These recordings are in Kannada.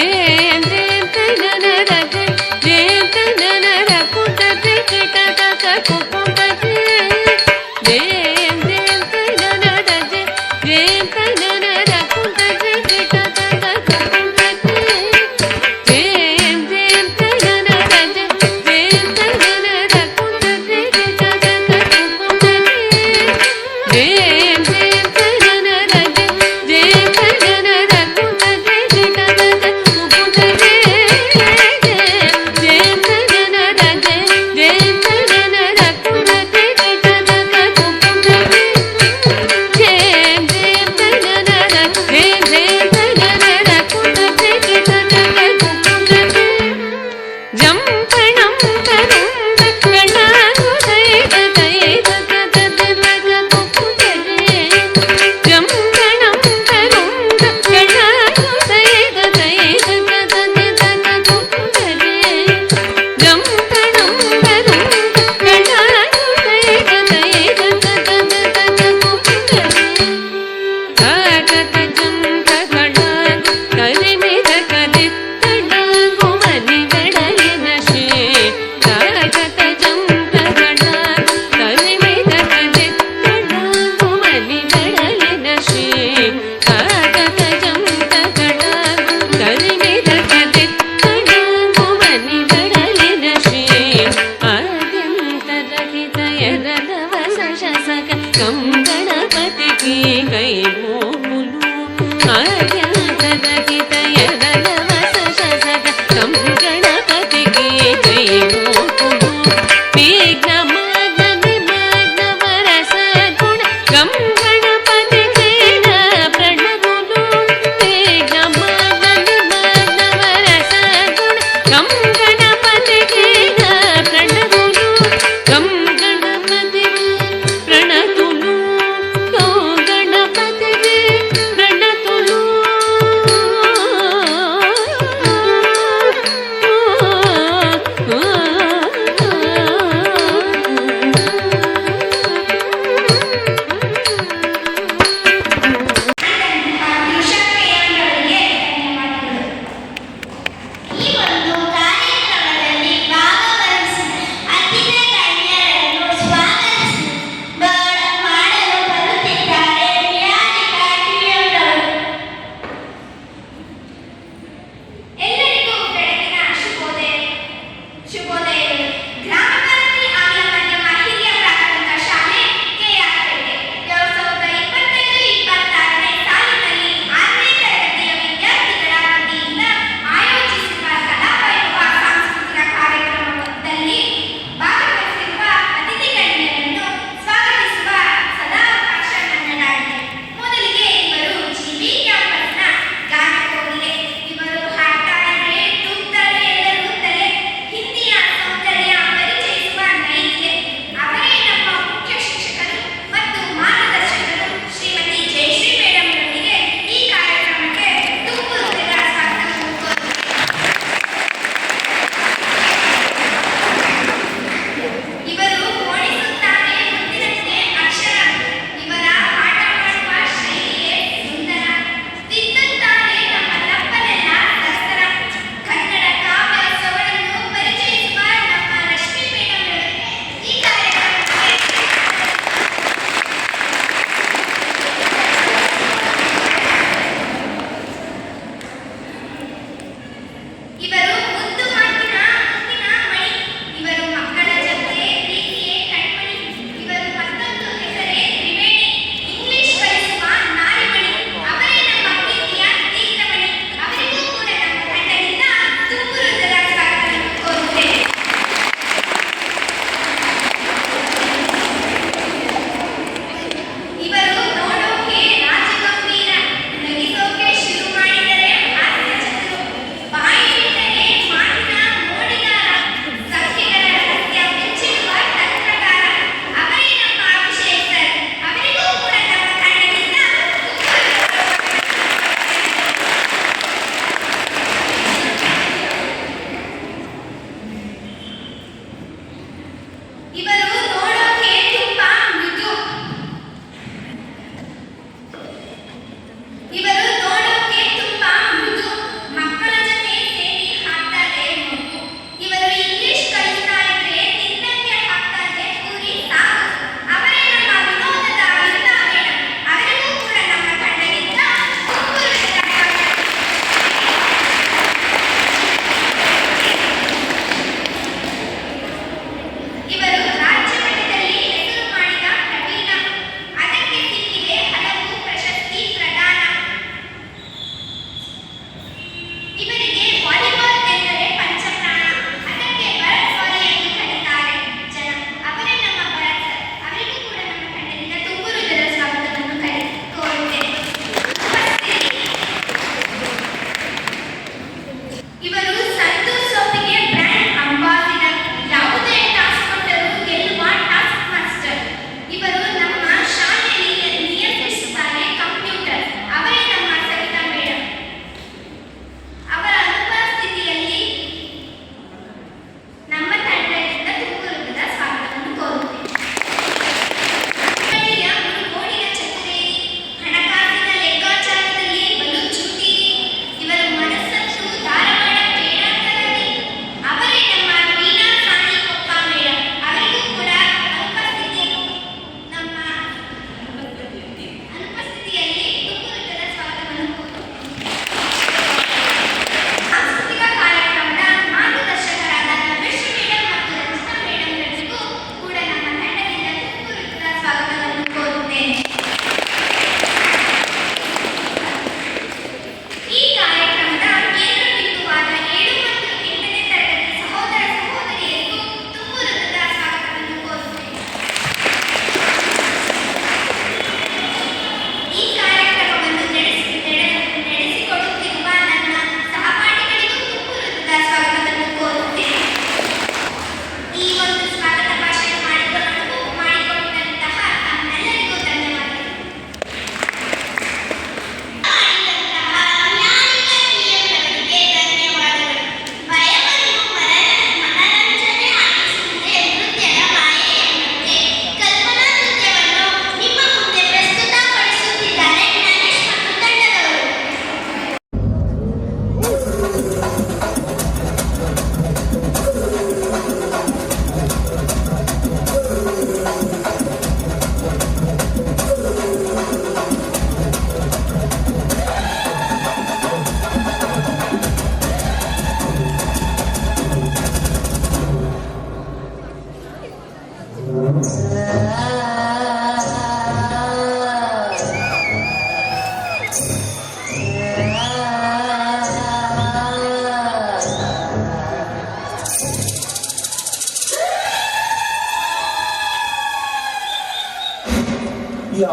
Jai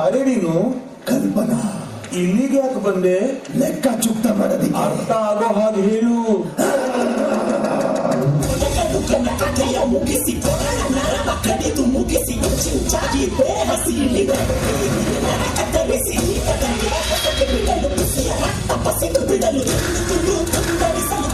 ಯಾರೇ ನೀನು? ಕಲ್ಪನಾ. ಇಲ್ಲಿಗೆ ಯಾಕೆ ಬಂದೆ? ಲೆಕ್ಕ ಚುಕ್ತ ಮಾಡೋದಿಕ್ಕೆ. ಅರ್ಥ ಆಗೋ ಹಾಗೆ ಹೇಳು. ಮುಗಿಸಿ ಕಡಿದು ಮುಗಿಸಿ ಚಿಂಚಾಗಿ ಬೇಹಸಿ ಕತ್ತರಿಸಿ ಬಿಡಲು ತಪಸ್ಸಿಗೆ ಬಿಡಲು ತುಂಡರಿಸಲು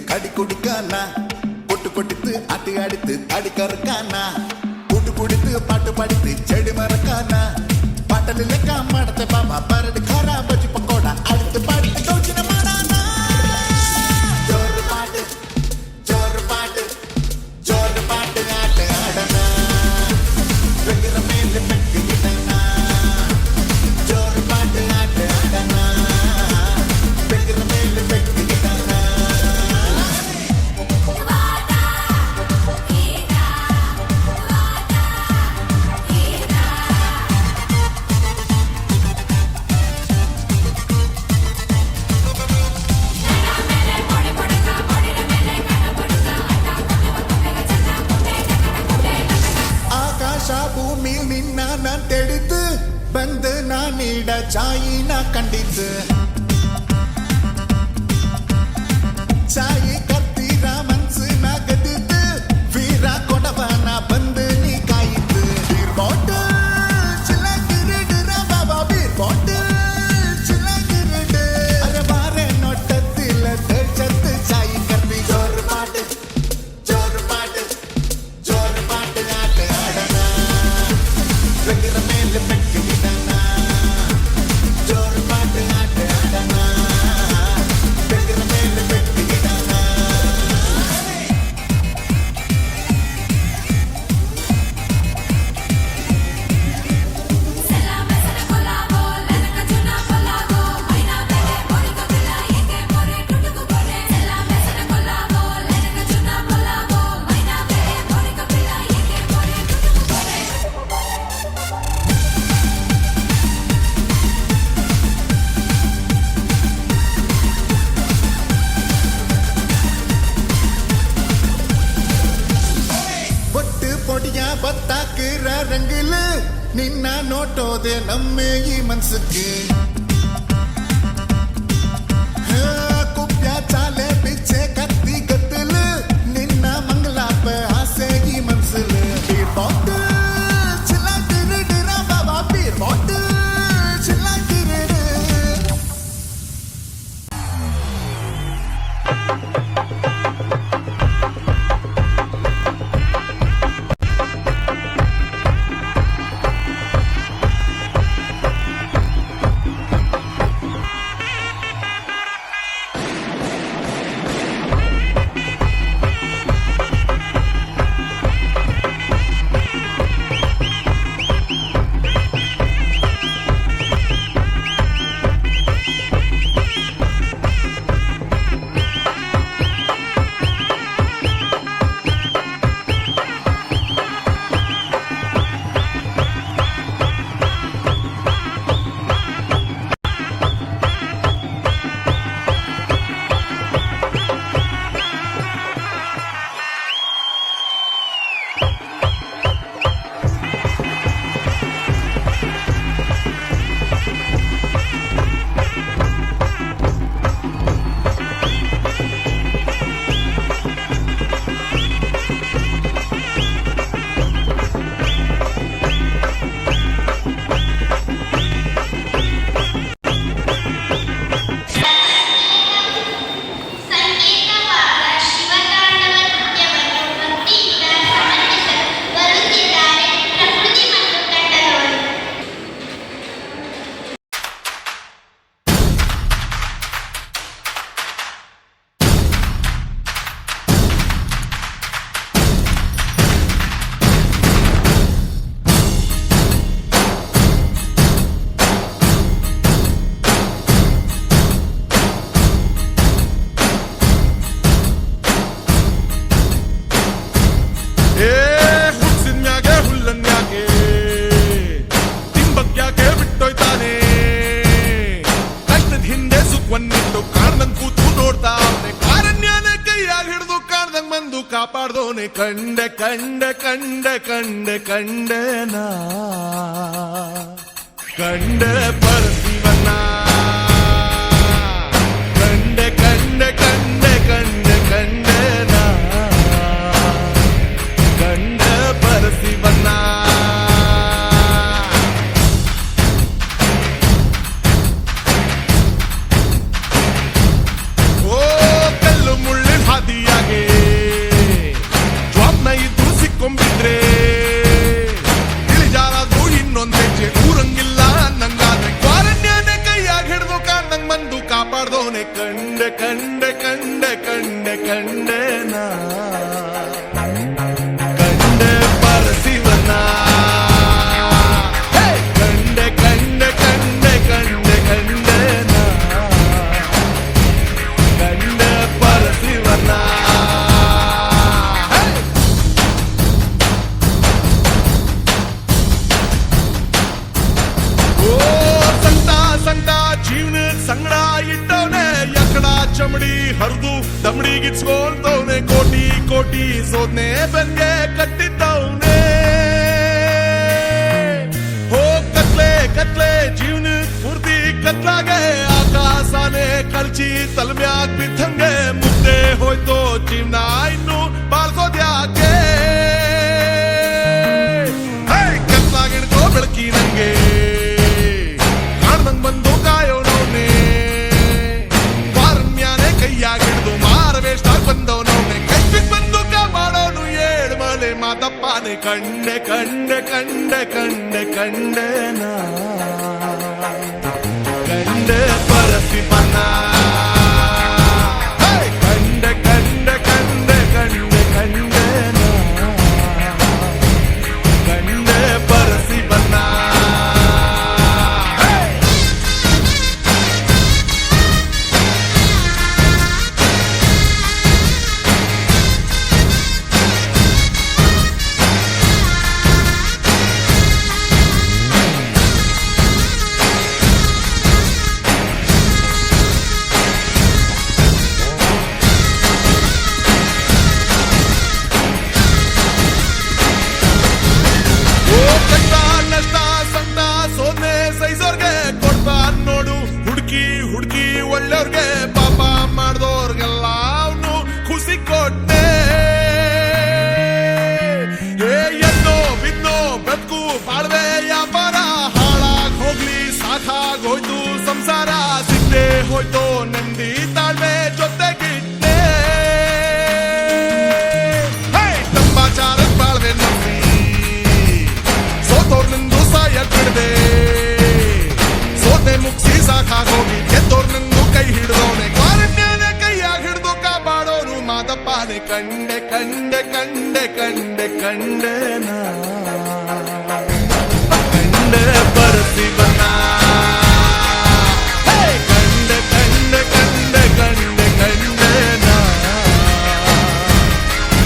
கடி குடிக்கானா பொட்டு கொட்டித்து அட்டி அடித்து அடிக்கறக்கானா கூட்டு குடித்து பாட்டு படித்து செடி மறக்கானா பாட்டல் இல்லக்கா மாடத்தை பாபா பரடு காரா பஜ்ஜி பக்கோடா அடுத்து பாடித்து கௌச்சின மாடானா ஜோரு பாட்டு ஜோரு பாட்டு ஜோரு பாட்டு ஆட்டு ஆடனா வெங்கிற மேல பெட்டிக்கிட்டனா ஜோரு பாட்டு ஆட்டு ஆடனா வெங்கிற மேல பெட்டிக்கிட்டனா ಭೂಮಿಲ್ ನಿನ್ನ ನಾನ್ ತೆಡಿತು ಬಂದು ನಾನೀಡ ಚಾಯಿನ ಕಂಡಿತು ಚಾಯಿ ಕತ್ತಿರ ಮನ್ಸಿನ ಗದಿತು ವೀರ ಕೊಡವನ ಬಂದು ನೀ ಕಾಯಿತು ಬೀರ್ ಬಾಟಲ್ ಚಿಲಗಿರಿಡ ಬಾಬಾ ಬೀರ್ ಬಾಟಲ್ ಚಿಲಗಿರಿಡ ಅರೆ ಬಾರೆ ನೋಟತ್ತಿಲ್ಲ ಚತ್ತು ಚಾಯಿ ಕರ್ತಿ ಜೋರು ಪಾಟು ಜೋರು ಪಾಟು ಜೋರು ಪಾಟು ಆಟ ಆಡನ வெங்கிற மேல பெட்டிக்கிட்டனா ஜோரு பாட்டு ஆட்டு ನೋಟೋದೆ ನಮ್ಮೆ ಈ ಮನ್ಸಕ್ಕೆ ಕುಪ್ಯ ಚಾಲೆ ಬಿಚ್ಚೆ ಕತ್ತಿ ಗದ್ದಲು ನಿನ್ನ ಮಂಗಲಾಪ ಆಸೆ ಈ ಮನ್ಸಲು ಬೀರ್ ಬಾಟಲ್ ಚಿಲ್ಲಾಕಿರಿಡಿರ ಬಾಬಾ ಬೀರ್ ಬಾಟಲ್ ಚಿಲ್ಲಾಕಿರಿಡ ಸಂಕೇತವಾದ ಶಿವತಾಂಡವ ನೃತ್ಯವನ್ನು ಭಕ್ತಿಯಿಂದ ಸಮರ್ಪಿಸಲು ಬರುತ್ತಿದ್ದಾರೆ ಪ್ರಕೃತಿ ಮತ್ತು ತಂಡದವರು. ಹುಡ್ಸಿನ್ಯಾಗೆ ಹುಲ್ಲನ್ಯಾಗೆ ತಿಂಬಕ್ಯಾಕೆ ಬಿಟ್ಟೋಯ್ತಾನೆ ಕಷ್ಟದ ಹಿಂದೆ ಸುಖವನ್ನಿಟ್ಟು ಕಾಡ್ದಂಗ್ ಕೂತು ನೋಡ್ತಾ ಅವನೆ ಕಾರಣ್ಯನ ಕೈಯಾಗ ಹಿಡಿದು ಕಾಡ್ದಂಗ್ ಬಂದು ಕಾಪಾಡ್ದವನೆ ಕಂಡೆ ಕಂಡೆ ಕಂಡೆ ಕಂಡೆ ಕಂಡೆ ನಾ ಕಂಡೆ ಪರಶಿವನ ಕಂಡೆ ಕಂಡೆ ಕಂಡೆ ಕಂಡೆ ಕಂಡೆ ನಾ ಕಂಡ ಪರಶಿವನ ಓ ಕಲ್ಲು ಮುಳ್ಳಿನ ಹಾದಿಯಾಗೆ ಜ್ವಾಬ್ನ ಇದ್ದು ಸಿಕ್ಕೊಂಬಿದ್ರೆ ಇಳಿಜಾರಾದ್ರು ಇನ್ನೊಂದ್ ಹೆಜ್ಜೆ ಊರಂಗಿಲ್ಲ ಅನ್ನಂಗಾದ್ರೆ ಕ್ವಾರಣ್ಯನ ಕೈಯಾಗ ಹಿಡಿದು ಕಾಣ್ದಂಗ್ ಬಂದು ಕಾಪಾಡ್ದವನೆ ಕಂಡೆ ಕಂಡೆ ಕಂಡೆ ಕಂಡೆ ಕಂಡೆ ನಾ ಕಂಡೆ ಪರಶಿವನ ಕಂಡೆ ಕಂಡೆ ಕಂಡೆ ಕಂಡೆ ಕಂಡೆ ನಾ ಕಂಡೆ ಪರಶಿವನ ಓ ಸಂತ ಸಂತ ಜೀವನ ಸಂಗಡ ಇಟ್ಟವನೆ ಯಕಡ ಚಮಡಿ ಹರಿದು ದಮಡಿಗಿಚ್ಕೊಳ್ತವನೆ ಕೋಟಿ ಕೋಟಿ ಸೋದ್ನೆ ಬೆನ್ಗೆ ಕಟ್ಟಿದ್ದವನೆ ಹೋ ಕತ್ಲೆ ಕತ್ಲೆ ಜೀವನ ಪೂರ್ತಿ ಕತ್ಲಾಗೆ ಆಕಾಶನೇ ಕಲ್ಚಿ ತಲ್ಮ್ಯಾಗ್ ಬಿದ್ದಂಗೆ ಮುದ್ದೆ ಹೋಯ್ತೋ ಜೀವನ ಇನ್ನು ಬಾಳ್ಕೋದ್ಯಾಕೆ ಕತ್ಲಾಗಿಡ್ಕೋ ಬೆಳಕಿ ನಂಗೆ ಕಾಣ್ದಂಗ್ ಬಂದು ಕಾಯೋನವ್ನೆ ವಾರಣ್ಯಾನೆ ಕೈಯಾಗಿಡ್ದು ಮಾರವೇಷ್ಟಾಗ್ ಬಂದವನವ್ನೆ ಕೈ ಬಿಟ್ಟು ಬಂದು ಕಾಪಾಡೋನು ಏಳು ಮಲೆ ಮಾತಪ್ಪನೆ ಕಂಡೆ ಕಂಡೆ ಕಂಡೆ ಕಂಡೆ ಕಂಡೆ ನಾ ಕಂಡೆ ಪರಶಿವನ ಕಂಡೆ ಕಂಡೆ ಕಂಡೆ ಕಂಡೆ ಕಂಡೆ ನಾ ಕಂಡೆ ಪರಶಿವನ ಮದಪ್ಪಾನೆ ಕಂಡೆ ಕಂಡೆ ಕಂಡೆ ಕಂಡೆ ಕಂಡೆನ ಕಂಡೆ ಪರಶಿವನ ಕಂಡೆ ಕಂಡೆ ಕಂಡೆ ಕಂಡೆ ಕಂಡೆನ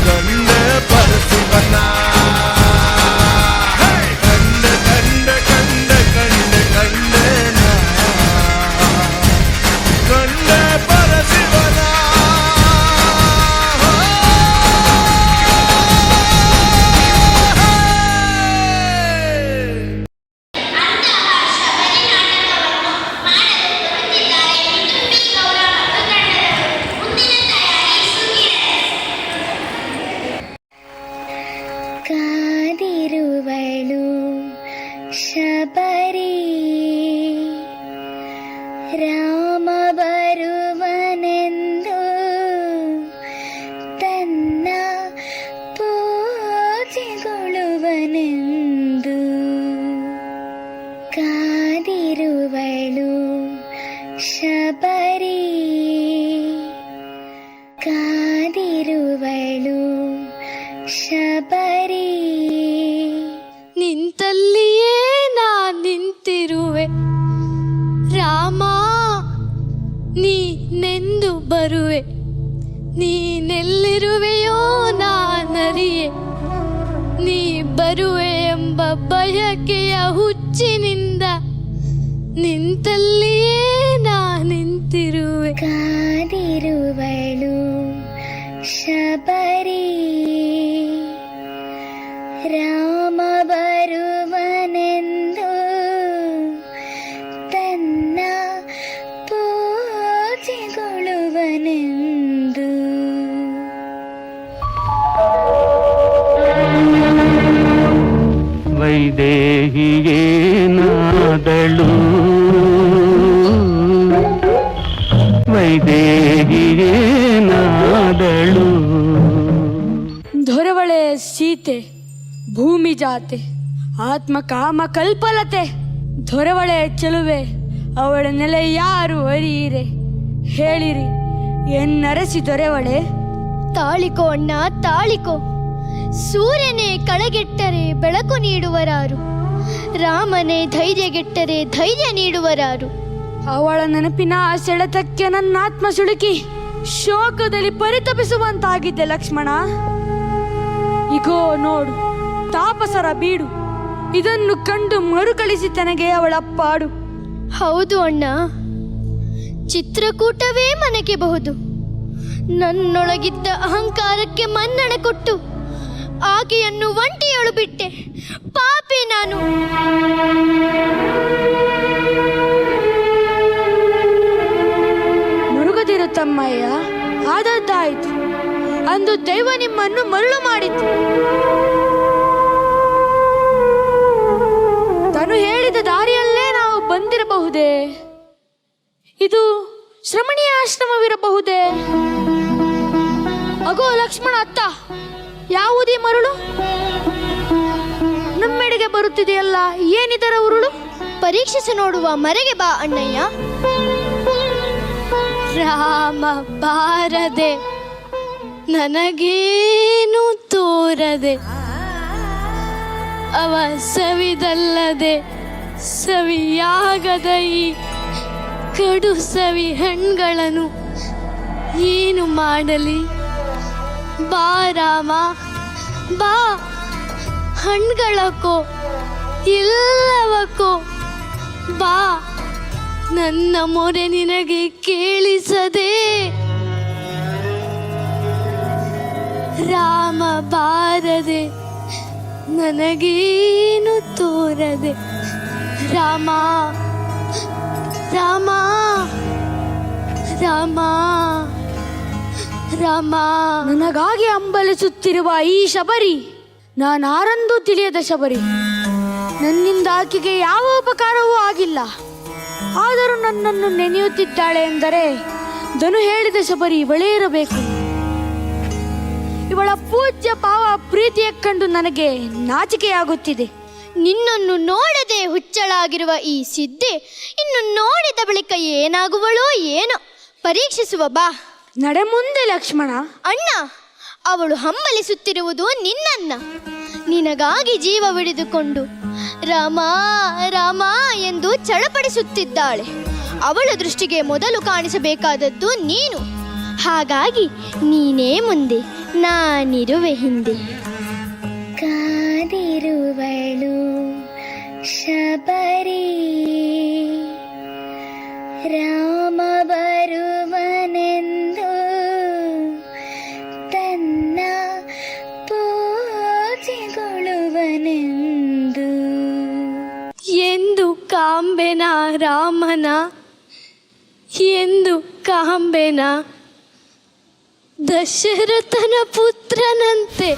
ಕಂಡೆ ಪರಶಿವನ ಕಂಡೆ ಕಂಡೆ ಕಂಡೆ ಕಂಡೆ ಕಂಡೆನ ಕಂಡೆ ಪರಶಿವನ ಅಂತಹ ಶಬರಿ ನಾಟಕವನ್ನು ಮಾಡಲು ಬರುತ್ತಿದ್ದಾರೆ ಮಿಥುನ್ ಪಿ. ಗೌಡ ಮತ್ತು ತಂಡದವರು. ಮುಂದಿನ ತಯಾರಿ ಸುಗಿರೆ. ಕಾದಿರುವಳು ಶಬರಿ ರಾಮ ಬರುವನೆಂದು ತನ್ನ ಪೂಜೆಗೊಳ್ಳುವನೆಂದು ಕಾದಿರುವಳು ಶಬರಿ ಕಾದಿರುವಳು ಶಬರಿ ನಿಂತಲ್ಲಿಯೇ ನಾ ನಿಂತಿರುವೆ ರಾಮ ನೀನೆಂದು ಬರುವೆ ನೀನೆಲ್ಲಿರುವೆಯೋ ನಾನರಿಯೆ ನೀ ಬರುವೆ ಎಂಬ ಬಯಕೆಯ ಹುಚ್ಚಿನಿಂದ ನಿಂತಲ್ಲಿಯೇ ನಾ ನಿಂತಿರುವೆ ಕಾದಿರುವಳು ಶಬರಿ ರಾಮ ಬರುವನೆಂದು ತನ್ನ ಪೂಜೆಗೊಳ್ಳುವನೆಂದು ವೈದೇಹಿಯೇನಾದಳು ವೈದೇಹಿಯೇನಾದಳು ದೊರವಳೆ ಸೀತೆ ಭೂಮಿ ಜಾತೆ ಆತ್ಮ ಕಾಮ ಕಲ್ಪಲತೆ ದೊರವಳೆ ಚೆಲುವೆ ಅವಳ ನೆಲೆ ಯಾರು ಅರಿಯಿರೆ ಹೇಳಿರಿ ಎನ್ನರಸಿ ದೊರೆವಳೆ ತಾಳಿಕೋ ಅಣ್ಣ ತಾಳಿಕೋ ಸೂರ್ಯನೇ ಕಳೆಗೆಟ್ಟರೆ ಬೆಳಕು ನೀಡುವರಾರು ರಾಮನೇ ಧೈರ್ಯಗೆಟ್ಟರೆ ಧೈರ್ಯ ನೀಡುವರಾರು ಅವಳ ನೆನಪಿನ ಸೆಳೆತಕ್ಕೆ ನನ್ನ ಆತ್ಮ ಸುಳುಕಿ ಶೋಕದಲ್ಲಿ ಪರಿತಪಿಸುವಂತಾಗಿದ್ದೆ ಲಕ್ಷ್ಮಣ ಇಗೋ ನೋಡು ತಾಪಸರ ಬೀಡು ಇದನ್ನು ಕಂಡು ಮರುಕಳಿಸಿ ತನಗೆ ಅವಳ ಪಾಡು ಹೌದು ಅಣ್ಣ ಚಿತ್ರಕೂಟವೇ ಮನೆಗೆ ಬಹುದು ನನ್ನೊಳಗಿದ್ದ ಅಹಂಕಾರಕ್ಕೆ ಮನ್ನಣೆ ಕೊಟ್ಟು ಆಕೆಯನ್ನು ಒಂಟಿಯಳು ಬಿಟ್ಟೆ ಪಾಪಿ ನಾನು ಮುರುಗದಿರು ತಮ್ಮಯ್ಯ ಆದದ್ದಾಯಿತು ಅಂದು ದೈವ ನಿಮ್ಮನ್ನು ಮರುಳು ಮಾಡಿತು ತಾನು ಹೇಳಿದ ದಾರಿಯಲ್ಲೇ ನಾವು ಬಂದಿರಬಹುದೇ ಇದು ಶ್ರಮಣೀಯ ಆಶ್ರಮವಿರಬಹುದೇ ಅಗೋ ಲಕ್ಷ್ಮಣ ಅತ್ತ ಯಾವುದೇ ಮರುಳು ನಮ್ಮೆಡೆಗೆ ಬರುತ್ತಿದೆಯಲ್ಲ ಏನಿದರ ಉರುಳು ಪರೀಕ್ಷಿಸಿ ನೋಡುವ ಮರೆಗೆ ಬಾ ಅಣ್ಣಯ್ಯ ರಾಮ ಬಾರದೆ ನನಗೇನು ತೋರದೆ ಅವ ಸವಿದಲ್ಲದೆ ಸವಿಯಾಗದ ಈ ಕಡು ಸವಿ ಹಣ್ಗಳನ್ನು ಏನು ಮಾಡಲಿ ಬಾ ರಾಮ ಬಾ ಹಣ್ಗಳಕ್ಕೋ ಎಲ್ಲವಕ್ಕೋ ಬಾ ನನ್ನ ಮೊರೆ ನಿನಗೆ ಕೇಳಿಸದೆ ರಾಮ ಬಾರದೆ ನನಗೇನು ತೋರದೆ ರಾಮ ರಾಮ ರಾಮ ರಾಮ ನನಗಾಗಿ ಹಂಬಲಿಸುತ್ತಿರುವ ಈ ಶಬರಿ ನಾನಾರೆಂದೂ ತಿಳಿಯದ ಶಬರಿ ನನ್ನಿಂದ ಆಕೆಗೆ ಯಾವ ಉಪಕಾರವೂ ಆಗಿಲ್ಲ ಆದರೂ ನನ್ನನ್ನು ನೆನೆಯುತ್ತಿದ್ದಾಳೆ ಎಂದರೆ ಧನು ಹೇಳಿದ ಶಬರಿ ಇವಳೇ ಇರಬೇಕು ಇವಳ ಪೂಜ್ಯ ಭಾವ ಪ್ರೀತಿಯ ಕಂಡು ನನಗೆ ನಾಚಿಕೆಯಾಗುತ್ತಿದೆ ನಿನ್ನನ್ನು ನೋಡದೆ ಹುಚ್ಚಳಾಗಿರುವ ಈ ಸಿದ್ಧೆ ಇನ್ನು ನೋಡಿದ ಬಳಿಕ ಏನಾಗುವಳೋ ಏನೋ ಪರೀಕ್ಷಿಸುವ ಬಾ ನಡೆ ಮುಂದೆ ಲಕ್ಷ್ಮಣ ಅಣ್ಣ ಅವಳು ಹಂಬಲಿಸುತ್ತಿರುವುದು ನಿನ್ನನ್ನ. ನಿನಗಾಗಿ ಜೀವ ಬಿಡಿದುಕೊಂಡು ರಾಮ ರಾಮ ಎಂದು ಚಳಪಡಿಸುತ್ತಿದ್ದಾಳೆ. ಅವಳ ದೃಷ್ಟಿಗೆ ಮೊದಲು ಕಾಣಿಸಬೇಕಾದದ್ದು ನೀನು. ಹಾಗಾಗಿ ನೀನೇ ಮುಂದೆ, ನಾನಿರುವೆ ಹಿಂದೆ. ಕಾದಿರುವಳು ಶಬರಿ, ರಾಮ ಬರುವನೆಂದು ತನ್ನ ಪೂಜೆಗೊಳ್ಳುವನೆಂದು. ಎಂದು ಕಾಂಬೆನ ರಾಮನ, ಎಂದು ಕಾಂಬೆನ ದಶರಥನ ಪುತ್ರನಂತೆ,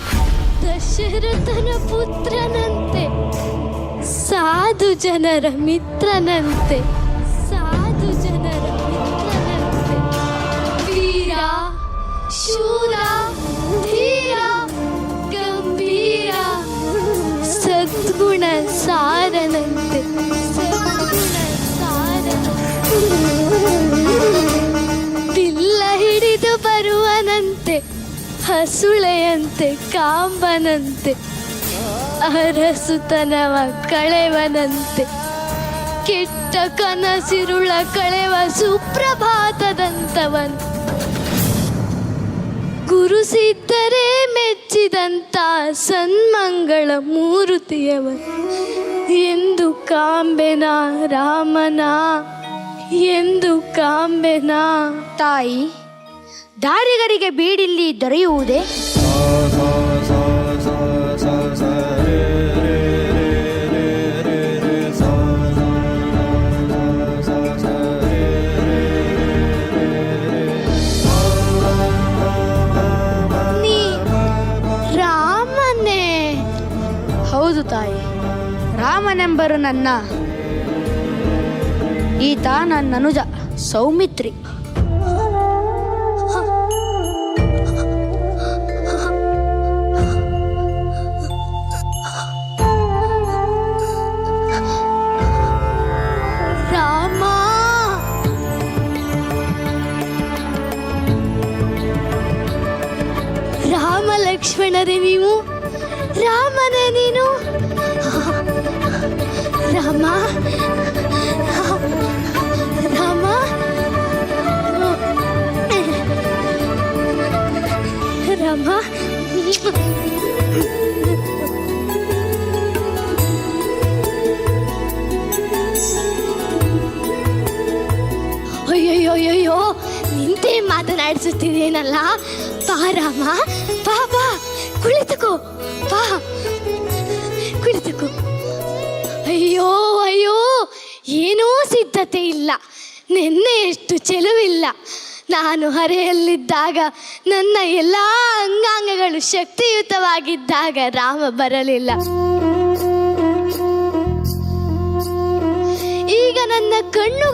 ದಶರಥನ ಪುತ್ರನಂತೆ, ಸಾಧು ಜನರ ಮಿತ್ರನಂತೆ, ಸಾಧು ಜನರ ಮಿತ್ರನಂತೆ, ವೀರ ಶೂರ ಧೀರ ಗಂಭೀರ ಸದ್ಗುಣ ಸಾರನಂತೆ, ಸದ್ಗುಣ ಸಾರನಂತೆ, ಬಿಲ್ಲ ಹಿಡಿದು ಬರುವನಂತೆ, ಹಸುಳೆಯಂತೆ ಕಾಂಬನಂತೆ, ಅರಸುತನವ ಕಳೆವನಂತೆ, ಕೆಟ್ಟ ಕನಸಿರುಳ ಕಳೆವ ಸುಪ್ರಭಾತದಂತವನು, ಗುರುಸಿದ್ದರೆ ಮೆಚ್ಚಿದಂತ ಸನ್ಮಂಗಳ ಮೂರುತಿಯವನು. ಎಂದು ಕಾಂಬೆನ ರಾಮನ, ಎಂದು ಕಾಂಬೆನ. ತಾಯಿ, ದಾರಿಗರಿಗೆ ಬೀಡಿಲ್ಲಿ ದೊರೆಯುವುದೇ? ನೀ ರಾಮನೇ? ಹೌದು ತಾಯಿ, ರಾಮನೆಂಬರು ನನ್ನ. ಈತ ನನ್ನ ಅನುಜ ಸೌಮಿತ್ರಿ. ರಾಮ, ರಾಮ ಲಕ್ಷ್ಮಣರೇ ನೀವು? ರಾಮನೇ ನೀನು? ರಾಮ ರಾಮ ರಾಮ. ಅಯ್ಯಯ್ಯೋ, ನಿಂತೆ ಮಾತನಾಡಿಸುತ್ತಿದ್ದೇನಲ್ಲ. ಬಾ ರಾಮ, ಬಾ ಬಾ, ಕುಳಿತುಕೋ, ಬಾ ಕುಳಿತುಕೋ. ಅಯ್ಯೋ ಅಯ್ಯೋ, ಏನೂ ಸಿದ್ಧತೆ ಇಲ್ಲ, ನೆನ್ನೆಯಷ್ಟು ಚೆಲುವಿಲ್ಲ. ನಾನು ಹರೆಯಲ್ಲಿದ್ದಾಗ, ನನ್ನ ಎಲ್ಲ ಅಂಗಾಂಗಗಳು ಶಕ್ತಿಯುತವಾಗಿದ್ದಾಗ ರಾಮ ಬರಲಿಲ್ಲ. ಈಗ ನನ್ನ ಕಣ್ಣು